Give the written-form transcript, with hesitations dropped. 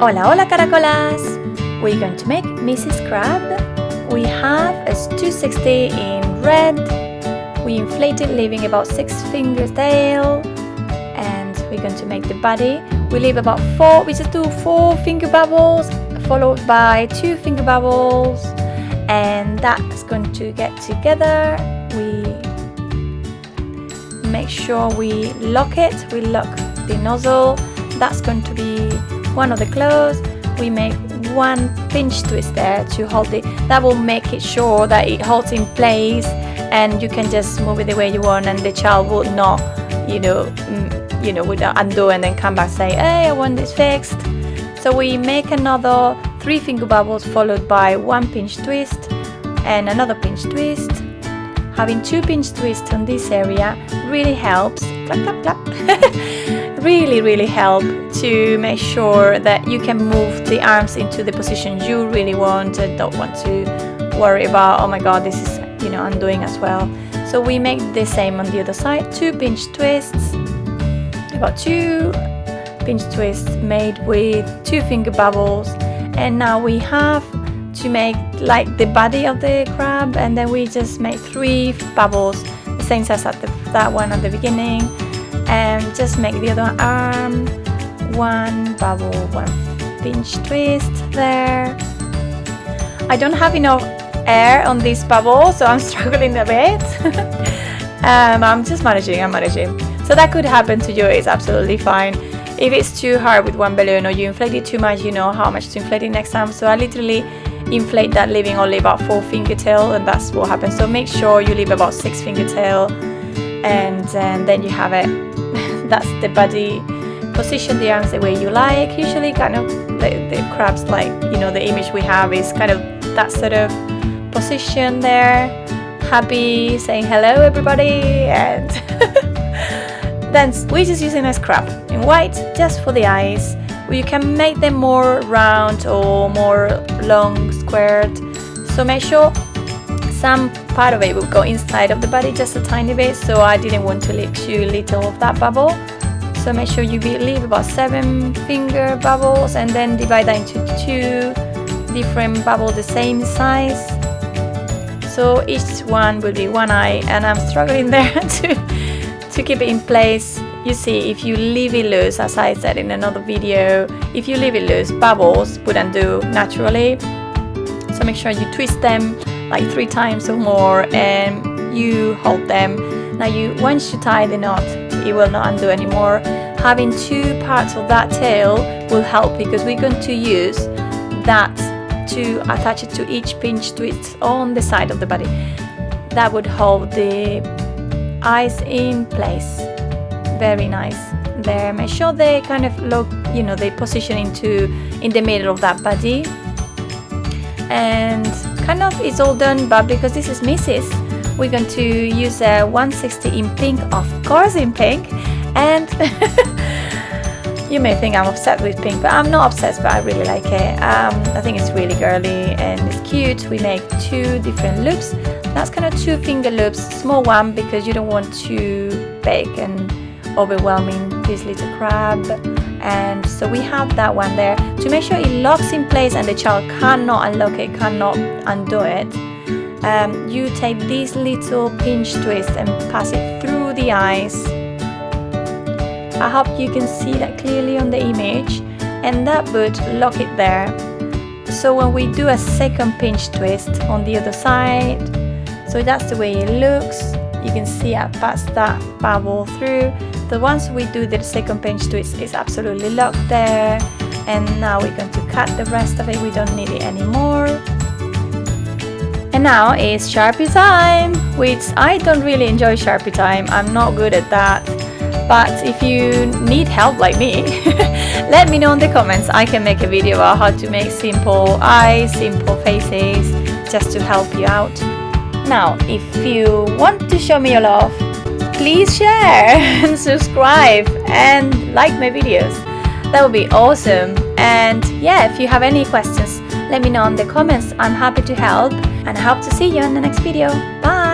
Hola, hola caracolas! We're going to make Mrs. Crab. We have a 260 in red. We inflate it, leaving about 6 fingers tail. And we're going to make the body. We leave about 4, we just do 4 finger bubbles, followed by 2 finger bubbles. And that's going to get together. We make sure we lock it. We lock the nozzle. That's going to be one of the claws. We make 1 pinch twist there to hold it. That will make it sure that it holds in place, and you can just move it the way you want, and the child will not, would undo and then come back and say, hey, I want this fixed. So we make another 3 finger bubbles, followed by 1 pinch twist and another pinch twist. Having 2 pinch twists on this area really helps. Clap, clap, clap. really help to make sure that you can move the arms into the position you really want and don't want to worry about, oh my god, this is undoing as well. So we make the same on the other side. 2 pinch twists, about 2 pinch twists made with 2 finger bubbles, and now we have to make like the body of the crab, and then we just make 3 bubbles, the same size as that one at the beginning, and just make the other arm 1 bubble, 1 pinch twist there. I don't have enough air on this bubble, so I'm struggling a bit. I'm just managing. So that could happen to you. It's absolutely fine. If it's too hard with 1 balloon, or you inflate it too much, you know how much to inflate it next time. So I literally inflate that, leaving only about 4 finger tail, and that's what happens. So make sure you leave about 6 finger tail, and then you have it. That's the body. Position the arms the way you like. Usually kind of the crabs, like the image we have is kind of that sort of position there, happy, saying hello everybody, and then we're just using a crab in white just for the eyes. You can make them more round or more long, squared, so make sure some part of it will go inside of the body, just a tiny bit, so I didn't want to leave too little of that bubble. So make sure you leave about 7 finger bubbles, and then divide that into 2 different bubbles the same size. So each one will be 1 eye, and I'm struggling there to keep it in place. You see, if you leave it loose, as I said in another video, if you leave it loose, bubbles would undo naturally. So make sure you twist them like 3 times or more, and you hold them. Now once you tie the knot, it will not undo anymore. Having 2 parts of that tail will help, because we're going to use that to attach it to each pinch twist on the side of the body. That would hold the eyes in place. Very nice there. Make sure they kind of look, they position in the middle of that body. And kind of it's all done, but because this is Mrs., we're going to use a 160 in pink, of course in pink. And you may think I'm obsessed with pink, but I'm not obsessed, but I really like it. I think it's really girly and it's cute. We make 2 different loops. That's kind of 2 finger loops, small one, because you don't want too big and overwhelming this little crab. And so we have that one there to make sure it locks in place and the child cannot unlock it, cannot undo it. You take this little pinch twist and pass it through the eyes. I hope you can see that clearly on the image, and that would lock it there. So when we do a second pinch twist on the other side, so that's the way it looks. You can see I passed that bubble through. So once we do the second pinch twist, it's absolutely locked there. And now we're going to cut the rest of it. We don't need it anymore. And now it's Sharpie time, which I don't really enjoy Sharpie time. I'm not good at that. But if you need help like me, let me know in the comments. I can make a video about how to make simple eyes, simple faces, just to help you out. Now, if you want to show me your love, please share and subscribe and like my videos. That would be awesome. And yeah, if you have any questions, let me know in the comments. I'm happy to help, and I hope to see you in the next video. Bye!